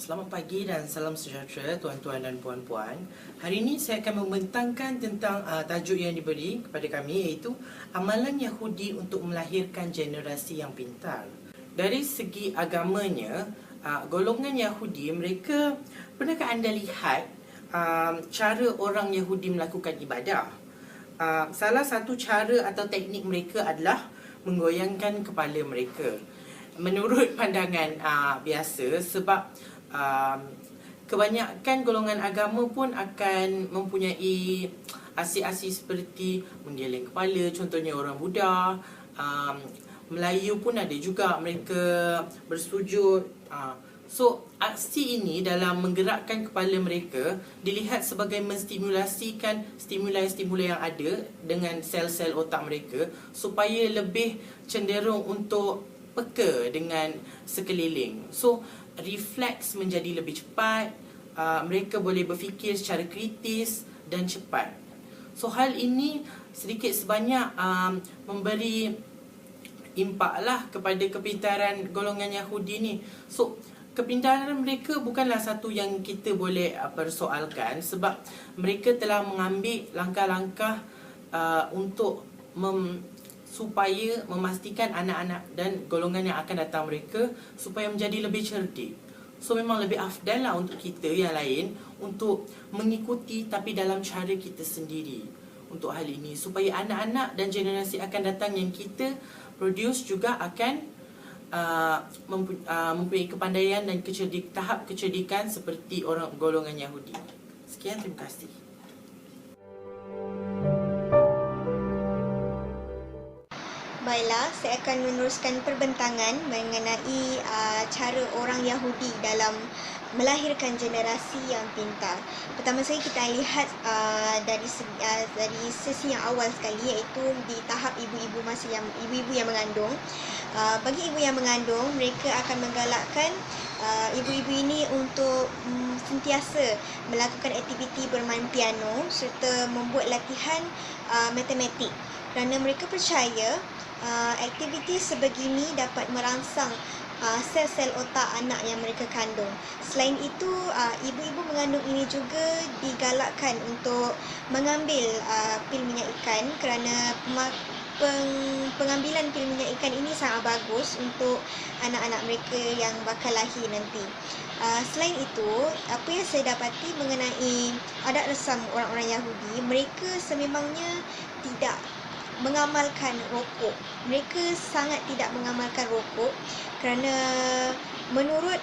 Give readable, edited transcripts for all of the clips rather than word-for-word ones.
Selamat pagi dan salam sejahtera tuan-tuan dan puan-puan. Hari ini saya akan membentangkan tentang tajuk yang diberi kepada kami, iaitu amalan Yahudi untuk melahirkan generasi yang pintar. Dari segi agamanya, golongan Yahudi, mereka, pernahkah anda lihat cara orang Yahudi melakukan ibadah? Salah satu cara atau teknik mereka adalah menggoyangkan kepala mereka. Menurut pandangan biasa, sebab kebanyakan golongan agama pun akan mempunyai asyik-asyik seperti menggeleng kepala, contohnya orang Buddha. Melayu pun ada juga mereka bersujud. So, aksi ini dalam menggerakkan kepala mereka dilihat sebagai menstimulasikan stimulai-stimulai yang ada dengan sel-sel otak mereka supaya lebih cenderung untuk peka dengan sekeliling. So, refleks menjadi lebih cepat, mereka boleh berfikir secara kritis dan cepat. So, hal ini sedikit sebanyak memberi impak lah kepada kepintaran golongan Yahudi ni. So, kepintaran mereka bukanlah satu yang kita boleh persoalkan, sebab mereka telah mengambil langkah-langkah untuk supaya memastikan anak-anak dan golongan yang akan datang mereka supaya menjadi lebih cerdik. So, memang lebih afdal lah untuk kita yang lain untuk mengikuti, tapi dalam cara kita sendiri untuk hal ini, supaya anak-anak dan generasi akan datang yang kita produce juga akan mempunyai kepandaian dan tahap kecerdikan seperti orang golongan Yahudi. Sekian, terima kasih. Baiklah, saya akan meneruskan perbentangan mengenai cara orang Yahudi dalam melahirkan generasi yang pintar. Pertama sekali kita lihat dari sesi yang awal sekali, iaitu di tahap ibu-ibu yang mengandung. Bagi ibu yang mengandung, mereka akan menggalakkan ibu-ibu ini untuk sentiasa melakukan aktiviti bermain piano serta membuat latihan matematik, kerana mereka percaya aktiviti sebegini dapat merangsang sel-sel otak anak yang mereka kandung. Selain itu, ibu-ibu mengandung ini juga digalakkan untuk mengambil pil minyak ikan, kerana pengambilan pil minyak ikan ini sangat bagus untuk anak-anak mereka yang bakal lahir nanti. Selain itu, apa yang saya dapati mengenai adat resam orang-orang Yahudi, mereka sememangnya tidak mengamalkan rokok. Mereka sangat tidak mengamalkan rokok, kerana menurut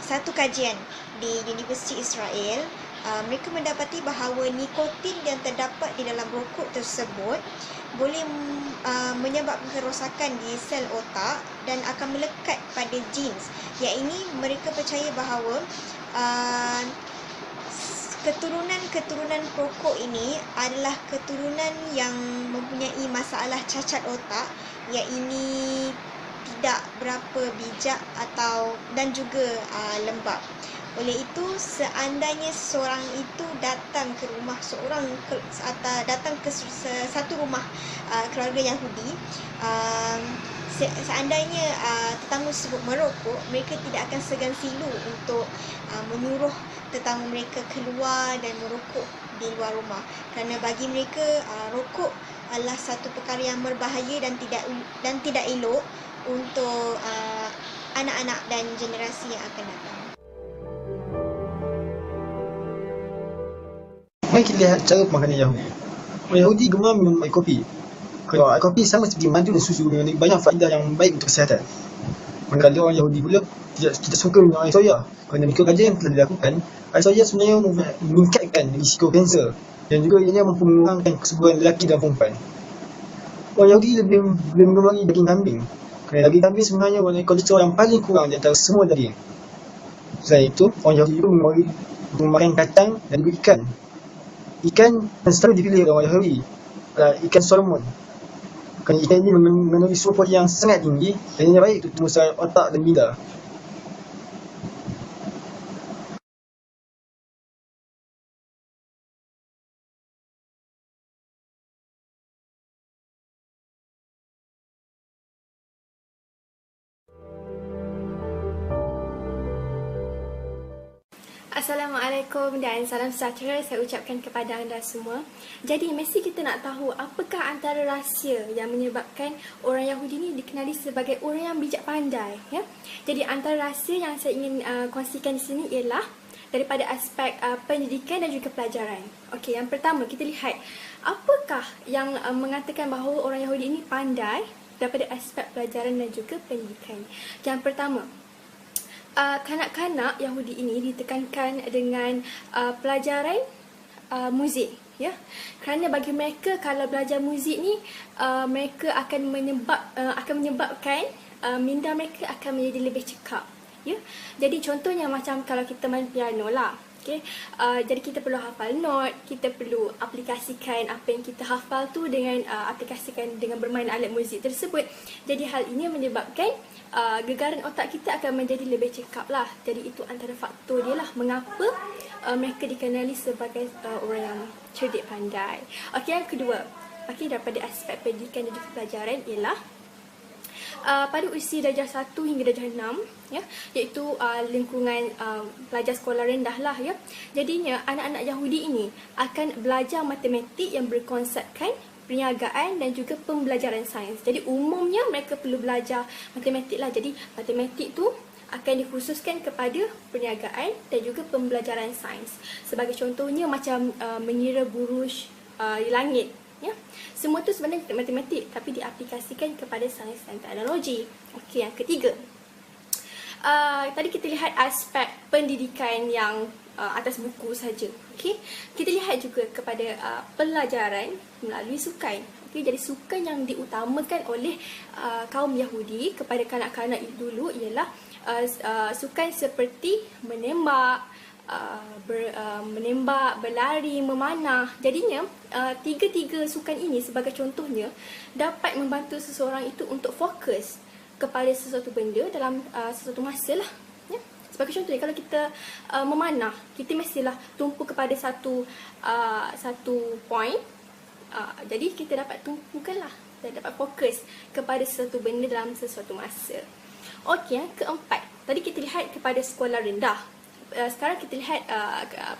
satu kajian di Universiti Israel, mereka mendapati bahawa nikotin yang terdapat di dalam rokok tersebut boleh menyebabkan kerosakan di sel otak dan akan melekat pada genes. Yang ini mereka percaya bahawa keturunan perokok ini adalah keturunan yang mempunyai masalah cacat otak, yang ini tidak berapa bijak dan juga lembab. Oleh itu, seandainya seorang itu datang ke rumah datang ke satu rumah keluarga Yahudi, seandainya tetamu tersebut merokok, mereka tidak akan segan silu untuk menyuruh tetamu mereka keluar dan merokok di luar rumah, kerana bagi mereka rokok adalah satu perkara yang berbahaya dan tidak elok untuk anak-anak dan generasi yang akan datang. Mari kita lihat cara pemakanan Yahudi. Orang Yahudi gemar minum air kopi. Kalau air kopi sama seperti madu dan susu, dengan banyak faedah yang baik untuk kesihatan. Manakala orang Yahudi pula tidak suka minum air soya, kerana mengikut kajian yang telah dilakukan, air soya sebenarnya meningkatkan risiko kanser dan juga ianya mampu mengurangkan kesuburan lelaki dan perempuan. Orang Yahudi lebih menggemari daging kambing, kerana daging kambing sebenarnya mempunyai kolesterol yang paling kurang di antara semua daging. Selain itu, orang Yahudi juga memakan kacang dan juga ikan. Ikan yang selalu dipilih oleh orang Yahudi adalah ikan salmon, kerana ikan ini mengandungi sulfur yang sangat tinggi dan ianya baik untuk tumbuh sel otak dan minda. Assalamualaikum dan salam sejahtera saya ucapkan kepada anda semua. Jadi mesti kita nak tahu apakah antara rahsia yang menyebabkan orang Yahudi ni dikenali sebagai orang yang bijak pandai, ya. Jadi antara rahsia yang saya ingin kongsikan di sini ialah daripada aspek pendidikan dan juga pelajaran. Okey, yang pertama kita lihat apakah yang mengatakan bahawa orang Yahudi ini pandai daripada aspek pelajaran dan juga pendidikan. Yang pertama, kanak-kanak Yahudi ini ditekankan dengan pelajaran muzik, ya. Kerana bagi mereka kalau belajar muzik ni mereka akan menyebabkan minda mereka akan menjadi lebih cekap, ya. Jadi contohnya macam kalau kita main piano lah. Okay. Jadi kita perlu hafal not, kita perlu aplikasikan apa yang kita hafal tu dengan aplikasikan dengan bermain alat muzik tersebut. Jadi hal ini menyebabkan gegaran otak kita akan menjadi lebih cekap lah. Jadi itu antara faktor dia lah mengapa mereka dikenali sebagai orang yang cerdik pandai. Okey, yang kedua, daripada aspek pendidikan dan juga pelajaran ialah pada usia darjah 1 hingga darjah 6, ya, iaitu lingkungan pelajar sekolah rendah lah, ya. Jadinya anak-anak Yahudi ini akan belajar matematik yang berkonsepkan perniagaan dan juga pembelajaran sains. Jadi umumnya mereka perlu belajar matematik lah. Jadi matematik tu akan dikhususkan kepada perniagaan dan juga pembelajaran sains. Sebagai contohnya macam mengira buruj di langit, ya. Semua tu sebenarnya matematik tapi diaplikasikan kepada sains dan teknologi. Okey, yang ketiga, tadi kita lihat aspek pendidikan yang atas buku saja. Okey, kita lihat juga kepada pelajaran melalui sukan. Okey, jadi sukan yang diutamakan oleh kaum Yahudi kepada kanak-kanak dulu ialah sukan seperti menembak, berlari, memanah. Jadinya tiga-tiga sukan ini sebagai contohnya dapat membantu seseorang itu untuk fokus kepada sesuatu benda dalam sesuatu masa lah, ya. Sebagai contohnya kalau kita memanah, kita mestilah tumpu kepada satu point. Jadi kita dapat tumpukanlah dan dapat fokus kepada sesuatu benda dalam sesuatu masa. Okey, yang keempat, tadi kita lihat kepada sekolah rendah. Sekarang kita lihat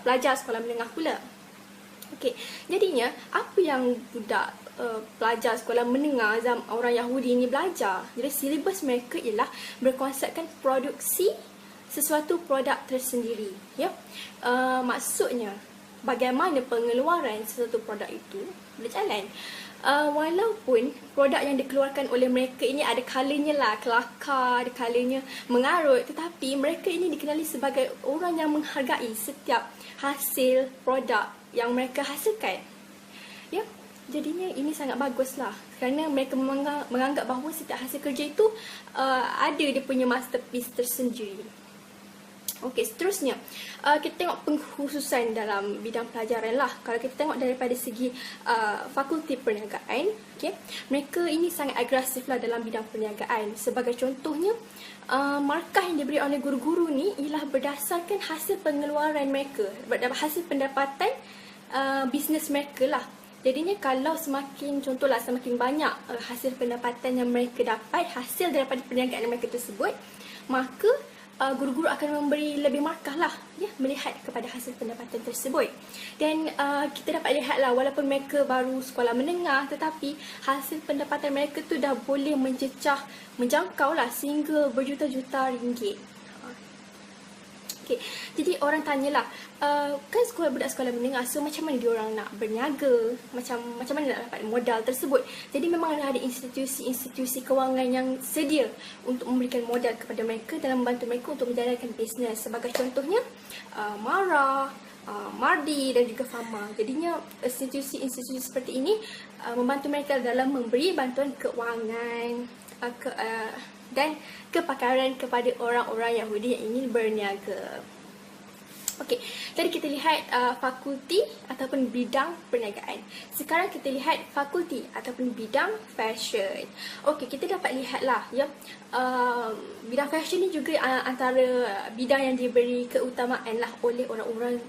pelajar sekolah menengah pula. Okey, jadinya apa yang budak pelajar sekolah menengah orang Yahudi ni belajar? Jadi silibus mereka ialah berkonsepkan produksi sesuatu produk tersendiri, ya. Maksudnya bagaimana pengeluaran sesuatu produk itu berjalan. Walaupun produk yang dikeluarkan oleh mereka ini ada kalanya lah kelakar, ada kalanya mengarut, tetapi mereka ini dikenali sebagai orang yang menghargai setiap hasil produk yang mereka hasilkan, ya. Jadinya ini sangat baguslah kerana mereka menganggap bahawa setiap hasil kerja itu ada dia punya masterpiece tersendiri. Okey, seterusnya kita tengok pengkhususan dalam bidang pelajaran lah. Kalau kita tengok daripada segi fakulti perniagaan, okay, mereka ini sangat agresif lah dalam bidang perniagaan. Sebagai contohnya, markah yang diberi oleh guru-guru ni ialah berdasarkan hasil pengeluaran mereka, hasil pendapatan bisnes mereka lah. Jadinya kalau semakin banyak hasil pendapatan yang mereka dapat, hasil daripada perniagaan mereka tersebut, maka guru-guru akan memberi lebih markah lah, ya, melihat kepada hasil pendapatan tersebut. Dan kita dapat lihatlah walaupun mereka baru sekolah menengah, tetapi hasil pendapatan mereka tu dah boleh menjangkau lah sehingga berjuta-juta ringgit. Okay. Jadi orang tanyalah, kan budak sekolah menengah, so macam mana dia orang nak berniaga, macam mana nak dapat modal tersebut. Jadi memang ada institusi kewangan yang sedia untuk memberikan modal kepada mereka dan membantu mereka untuk menjalankan bisnes. Sebagai contohnya Mara, Mardi dan juga Fama. Jadinya institusi seperti ini membantu mereka dalam memberi bantuan keuangan dan kepakaran kepada orang-orang Yahudi yang ingin berniaga. Okey, tadi kita lihat fakulti ataupun bidang perniagaan. Sekarang kita lihat fakulti ataupun bidang fashion. Okey, kita dapat lihatlah, ya, bidang fashion ni juga antara bidang yang diberi keutamaan lah oleh orang-orang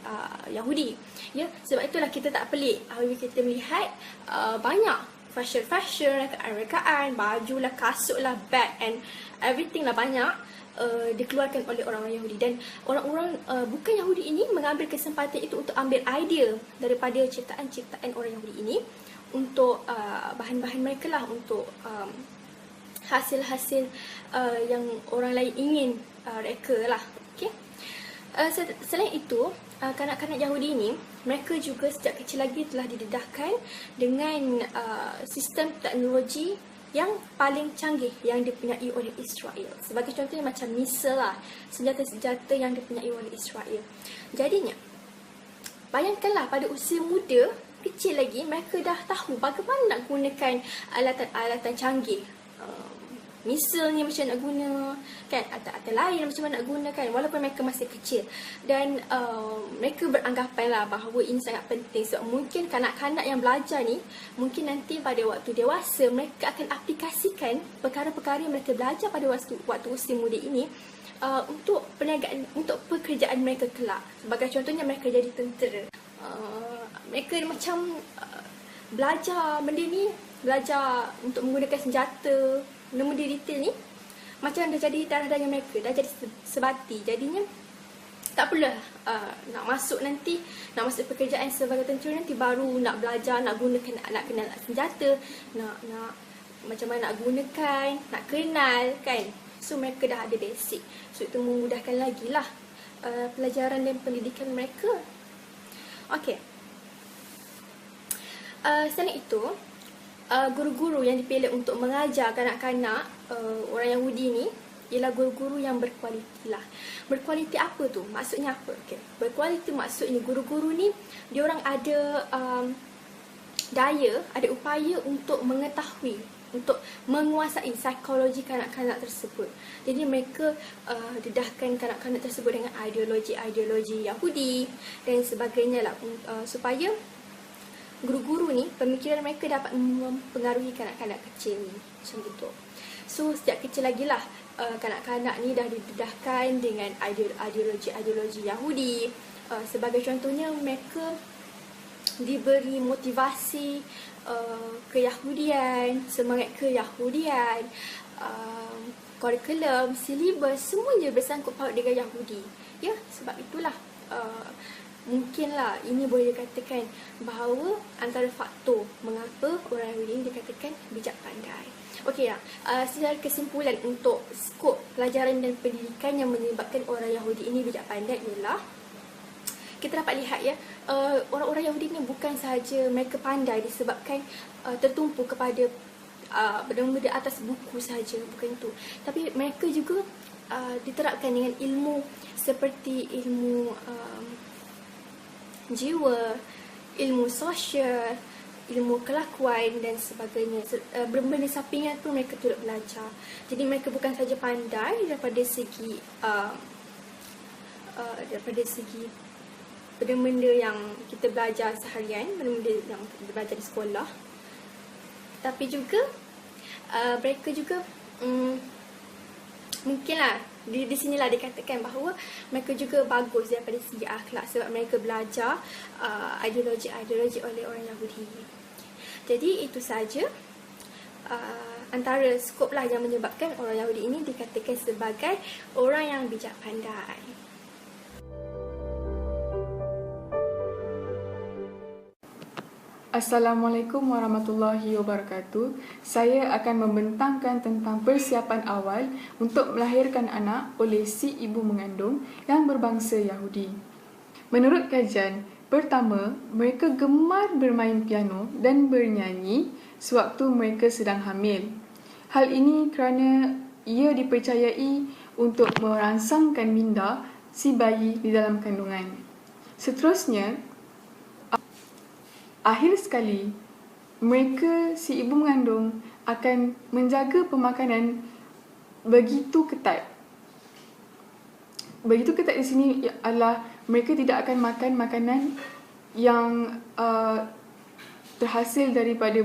Yahudi. Ya, sebab itulah kita tak pelik apabila kita melihat banyak fashion, rekaan, baju lah, kasut lah, bag and everything lah banyak dikeluarkan oleh orang-orang Yahudi. Dan orang-orang bukan Yahudi ini mengambil kesempatan itu untuk ambil idea daripada ciptaan-ciptaan orang Yahudi ini untuk bahan-bahan mereka lah, untuk hasil-hasil yang orang lain ingin reka lah. Okay? Selain itu, kanak-kanak Yahudi ini, mereka juga sejak kecil lagi telah didedahkan dengan sistem teknologi yang paling canggih yang dipunyai oleh Israel. Sebagai contohnya macam misal lah, senjata-senjata yang dipunyai oleh Israel. Jadinya, bayangkanlah pada usia muda, kecil lagi, mereka dah tahu bagaimana nak gunakan alatan-alatan canggih. Misalnya macam nak guna kan, atau lain macam mana nak guna kan, walaupun mereka masih kecil. Dan mereka beranggapan lah bahawa ini sangat penting. Sebab mungkin kanak-kanak yang belajar ni, mungkin nanti pada waktu dewasa mereka akan aplikasikan perkara-perkara yang mereka belajar pada waktu usia muda ini untuk perniagaan, untuk pekerjaan mereka kelak. Sebagai contohnya mereka jadi tentera. Mereka macam belajar benda ni, belajar untuk menggunakan senjata, benda detail ni macam dah jadi darah daging mereka, dah jadi sebati. Jadinya tak perlu nak masuk pekerjaan sebagai tentera nanti baru nak belajar, nak gunakan, nak kenal senjata, nak macam mana nak gunakan, nak kenal kan. So mereka dah ada basic. So itu memudahkan lagi lah pelajaran dan pendidikan mereka. Okey. Selain itu, guru-guru yang dipilih untuk mengajar kanak-kanak orang Yahudi ni ialah guru-guru yang berkualiti lah. Berkualiti apa tu? Maksudnya apa? Okay. Berkualiti maksudnya guru-guru ni diorang ada daya, ada upaya untuk mengetahui, untuk menguasai psikologi kanak-kanak tersebut. Jadi mereka dedahkan kanak-kanak tersebut dengan ideologi Yahudi dan sebagainya lah, supaya guru-guru ni, pemikiran mereka dapat mempengaruhi kanak-kanak kecil ni. Macam itu. So, sejak kecil lagi lah, kanak-kanak ni dah didedahkan dengan ideologi Yahudi. Sebagai contohnya, mereka diberi motivasi keyahudian, semangat keyahudian, kurikulum, silibus, semuanya bersangkut paut dengan Yahudi. Ya, sebab itulah mungkinlah ini boleh dikatakan bahawa antara faktor mengapa orang Yahudi ini dikatakan bijak pandai. Okey lah, secara kesimpulan untuk skop pelajaran dan pendidikan yang menyebabkan orang Yahudi ini bijak pandai ialah, kita dapat lihat ya, orang-orang Yahudi ini bukan sahaja mereka pandai disebabkan tertumpu kepada benda-benda atas buku sahaja, bukan itu. Tapi mereka juga diterapkan dengan ilmu seperti ilmu jiwa, ilmu sosial, ilmu kelakuan dan sebagainya. Benda sampingan pun mereka turut belajar. Jadi mereka bukan saja pandai daripada segi benda-benda yang kita belajar seharian, benda-benda yang kita belajar di sekolah, tapi juga mereka juga mungkinlah di sinilah dikatakan bahawa mereka juga bagus daripada segi akhlak, sebab mereka belajar ideologi oleh orang Yahudi. Jadi itu saja antara skop lah yang menyebabkan orang Yahudi ini dikatakan sebagai orang yang bijak pandai. Assalamualaikum warahmatullahi wabarakatuh. Saya akan membentangkan tentang persiapan awal untuk melahirkan anak oleh si ibu mengandung yang berbangsa Yahudi. Menurut kajian, pertama, mereka gemar bermain piano dan bernyanyi sewaktu mereka sedang hamil. Hal ini kerana ia dipercayai untuk merangsangkan minda si bayi di dalam kandungan. Seterusnya, akhir sekali, mereka, si ibu mengandung, akan menjaga pemakanan begitu ketat. Begitu ketat di sini adalah mereka tidak akan makan makanan yang terhasil daripada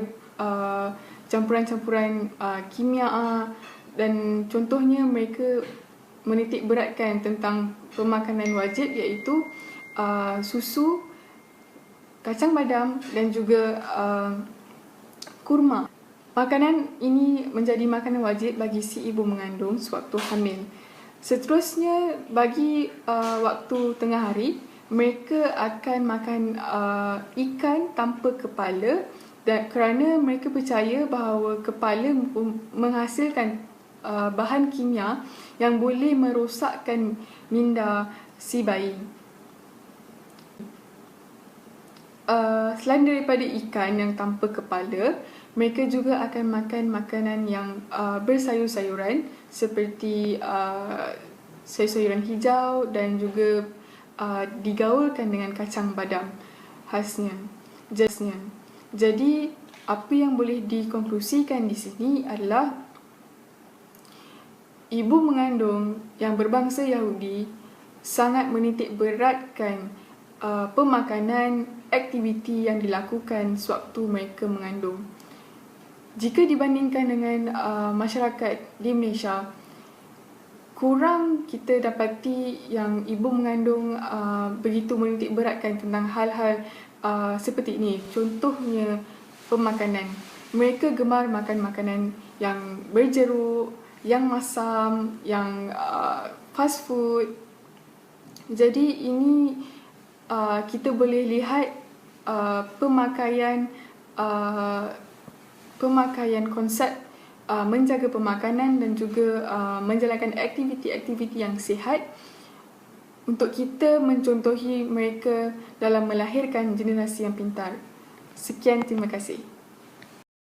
campuran-campuran kimia, dan contohnya mereka menitik beratkan tentang pemakanan wajib, iaitu susu, kacang badam dan juga kurma. Makanan ini menjadi makanan wajib bagi si ibu mengandung sewaktu hamil. Seterusnya, bagi waktu tengah hari, mereka akan makan ikan tanpa kepala, dan kerana mereka percaya bahawa kepala menghasilkan bahan kimia yang boleh merosakkan minda si bayi. Selain daripada ikan yang tanpa kepala, mereka juga akan makan makanan yang bersayur-sayuran seperti sayur-sayuran hijau dan juga digaulkan dengan kacang badam khasnya. Jadi, apa yang boleh dikonklusikan di sini adalah ibu mengandung yang berbangsa Yahudi sangat menitik beratkan pemakanan, aktiviti yang dilakukan sewaktu mereka mengandung. Jika dibandingkan dengan masyarakat di Malaysia, kurang kita dapati yang ibu mengandung begitu menitik beratkan tentang hal-hal seperti ini. Contohnya pemakanan. Mereka gemar makan makanan yang berjeruk, yang masam, yang fast food. Jadi ini kita boleh lihat pemakaian konsep menjaga pemakanan dan juga menjalankan aktiviti-aktiviti yang sihat untuk kita mencontohi mereka dalam melahirkan generasi yang pintar. Sekian, terima kasih.